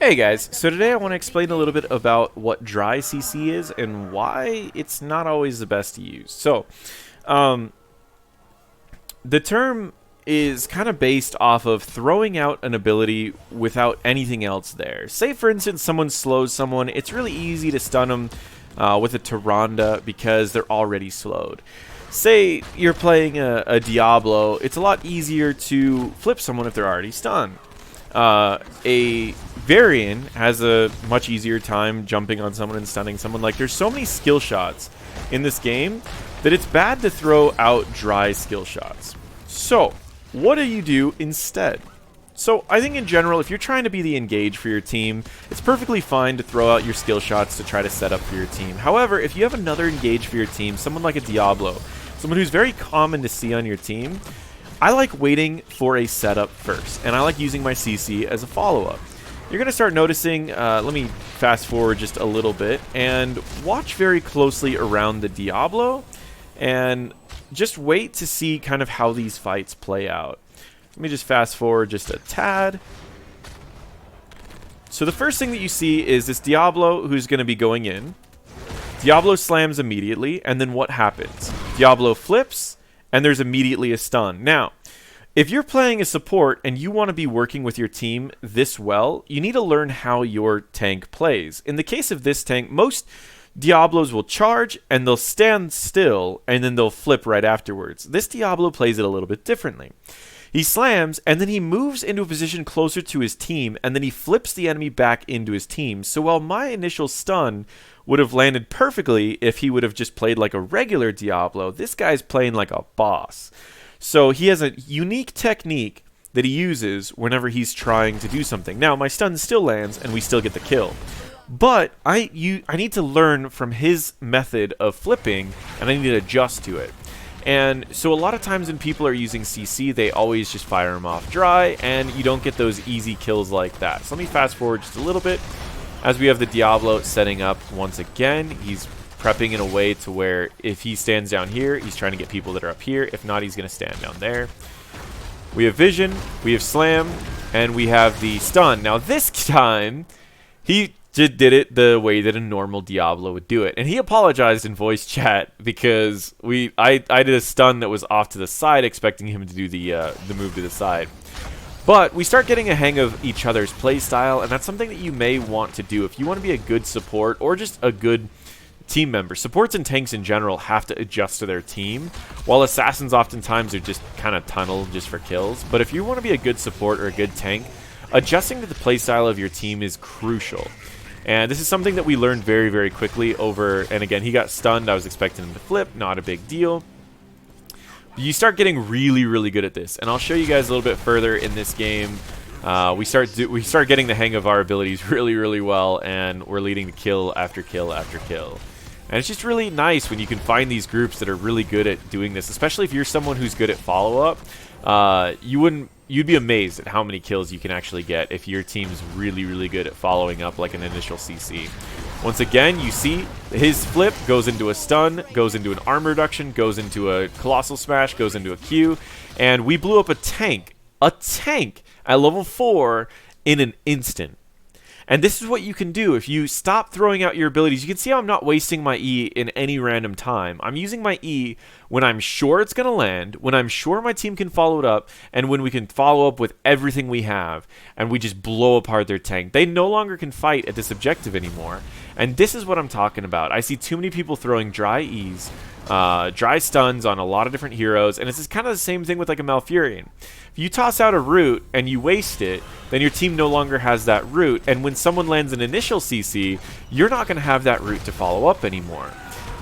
Hey guys, so today I want to explain a little bit about what dry CC is and why it's not always the best to use. Um, the term is kind of based off of throwing out an ability without anything else there. Say for instance someone slows someone, it's really easy to stun them with a Tyrande because they're already slowed. Say you're playing a Diablo, it's a lot easier to flip someone if they're already stunned. A Varian has a much easier time jumping on someone and stunning someone. Like, there's so many skill shots in this game that it's bad to throw out dry skill shots. So, what do you do instead? So, I think in general, if you're trying to be the engage for your team, it's perfectly fine to throw out your skill shots to try to set up for your team. However, if you have another engage for your team, someone like a Diablo, someone who's very common to see on your team, I like waiting for a setup first, and I like using my CC as a follow-up. You're going to start noticing, let me fast forward just a little bit, and watch very closely around the Diablo, and just wait to see kind of how these fights play out. Let me just fast forward just a tad. So the first thing that you see is this Diablo who's going to be going in. Diablo slams immediately, and then what happens? Diablo flips, and there's immediately a stun. Now, if you're playing a support and you want to be working with your team this well, you need to learn how your tank plays. In the case of this tank, most Diablos will charge and they'll stand still and then they'll flip right afterwards. This Diablo plays it a little bit differently. He slams and then he moves into a position closer to his team and then he flips the enemy back into his team. So while my initial stun would have landed perfectly if he would have just played like a regular Diablo, this guy's playing like a boss. So he has a unique technique that he uses whenever he's trying to do something. Now, my stun still lands and we still get the kill. But I need to learn from his method of flipping and I need to adjust to it. And so a lot of times when people are using CC, they always just fire him off dry and you don't get those easy kills like that. So let me fast forward just a little bit. As we have the Diablo setting up once again, he's prepping in a way to where if he stands down here, he's trying to get people that are up here. If not, he's going to stand down there. We have Vision, we have Slam, and we have the Stun. Now this time, he did it the way that a normal Diablo would do it. And he apologized in voice chat because I did a stun that was off to the side, expecting him to do the move to the side. But we start getting a hang of each other's playstyle, and that's something that you may want to do if you want to be a good support or just a good team member. Supports and tanks in general have to adjust to their team, while assassins oftentimes are just kind of tunnel just for kills. But if you want to be a good support or a good tank, adjusting to the playstyle of your team is crucial. And this is something that we learned very, very quickly over, and again, he got stunned. I was expecting him to flip, not a big deal. You start getting really, really good at this, and I'll show you guys a little bit further in this game. We start getting the hang of our abilities really, really well, and we're leading to kill after kill after kill. And it's just really nice when you can find these groups that are really good at doing this, especially if you're someone who's good at follow-up. You'd be amazed at how many kills you can actually get if your team's really, really good at following up like an initial CC. Once again, you see his flip goes into a stun, goes into an armor reduction, goes into a colossal smash, goes into a Q, and we blew up a tank at level 4 in an instant. And this is what you can do if you stop throwing out your abilities. You can see how I'm not wasting my E in any random time. I'm using my E when I'm sure it's going to land, when I'm sure my team can follow it up, and when we can follow up with everything we have, and we just blow apart their tank. They no longer can fight at this objective anymore. And this is what I'm talking about. I see too many people throwing dry E's, dry stuns on a lot of different heroes, and it's kind of the same thing with like a Malfurion. If you toss out a root and you waste it, then your team no longer has that root, and when someone lands an initial CC, you're not going to have that root to follow up anymore.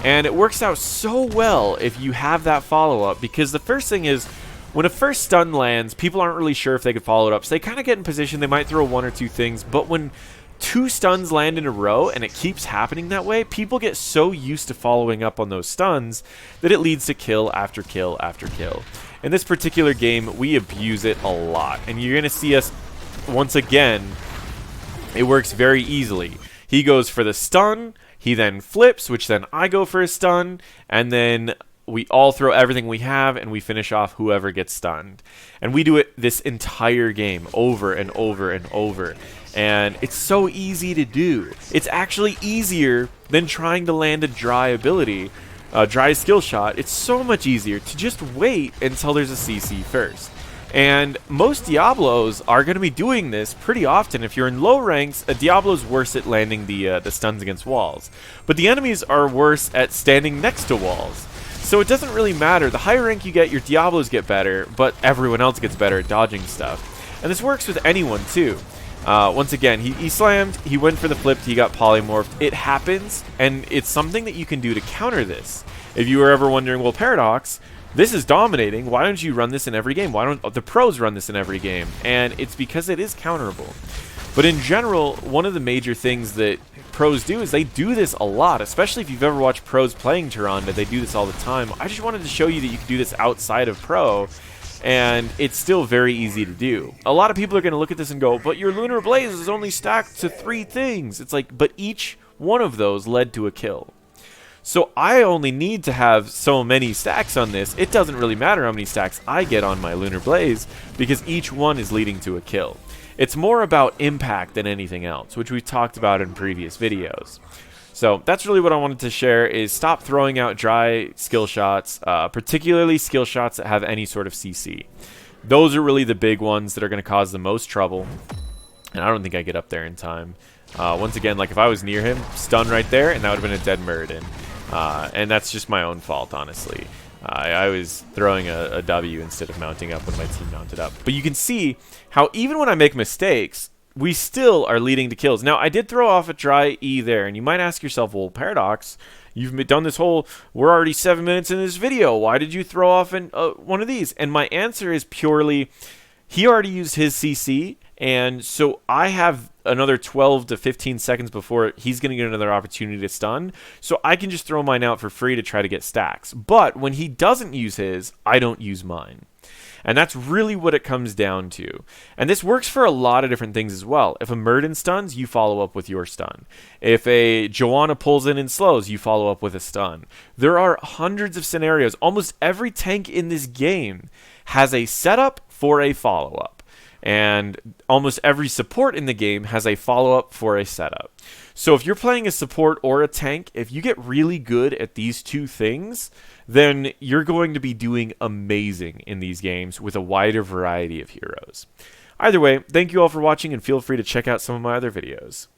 And it works out so well if you have that follow-up, because the first thing is, when a first stun lands, people aren't really sure if they could follow it up, so they kind of get in position, they might throw one or two things, but when 2 stuns land in a row and it keeps happening that way, people get so used to following up on those stuns that it leads to kill after kill after kill. In this particular game, we abuse it a lot, and you're going to see us, once again, it works very easily. He goes for the stun, he then flips, which then I go for a stun, and then we all throw everything we have, and we finish off whoever gets stunned. And we do it this entire game over and over and over. And it's so easy to do. It's actually easier than trying to land a dry ability, dry skill shot. It's so much easier to just wait until there's a CC first. And most Diablos are going to be doing this pretty often. If you're in low ranks, a Diablo's worse at landing the stuns against walls. But the enemies are worse at standing next to walls. So it doesn't really matter. The higher rank you get, your Diablos get better, but everyone else gets better at dodging stuff. And this works with anyone too. Once again, he slammed, he went for the flip, he got polymorphed. It happens, and it's something that you can do to counter this. If you were ever wondering, well, Paradox, this is dominating, why don't you run this in every game? Why don't the pros run this in every game? And it's because it is counterable. But in general, one of the major things that pros do is they do this a lot, especially if you've ever watched pros playing Tyrande. They do this all the time. I just wanted to show you that you can do this outside of pro, and it's still very easy to do. A lot of people are going to look at this and go, but your Lunar Blaze is only stacked to 3 things. It's like, but each one of those led to a kill. So I only need to have so many stacks on this. It doesn't really matter how many stacks I get on my Lunar Blaze, because each one is leading to a kill. It's more about impact than anything else, which we've talked about in previous videos. So that's really what I wanted to share, is stop throwing out dry skill shots, particularly skill shots that have any sort of CC. Those are really the big ones that are going to cause the most trouble, and I don't think I get up there in time. Once again, like if I was near him, stun right there, and that would have been a dead Muradin. And that's just my own fault, honestly. I was throwing a W instead of mounting up when my team mounted up. But you can see how even when I make mistakes, we still are leading to kills. Now, I did throw off a dry E there, and you might ask yourself, well, Paradox, you've done this whole, we're already 7 minutes in this video, why did you throw off one of these? And my answer is purely, he already used his CC, and so I have another 12 to 15 seconds before he's going to get another opportunity to stun, so I can just throw mine out for free to try to get stacks. But when he doesn't use his, I don't use mine. And that's really what it comes down to. And this works for a lot of different things as well. If a Muradin stuns, you follow up with your stun. If a Joanna pulls in and slows, you follow up with a stun. There are hundreds of scenarios. Almost every tank in this game has a setup for a follow-up. And almost every support in the game has a follow-up for a setup. So if you're playing a support or a tank, if you get really good at these two things, then you're going to be doing amazing in these games with a wider variety of heroes. Either way, thank you all for watching, and feel free to check out some of my other videos.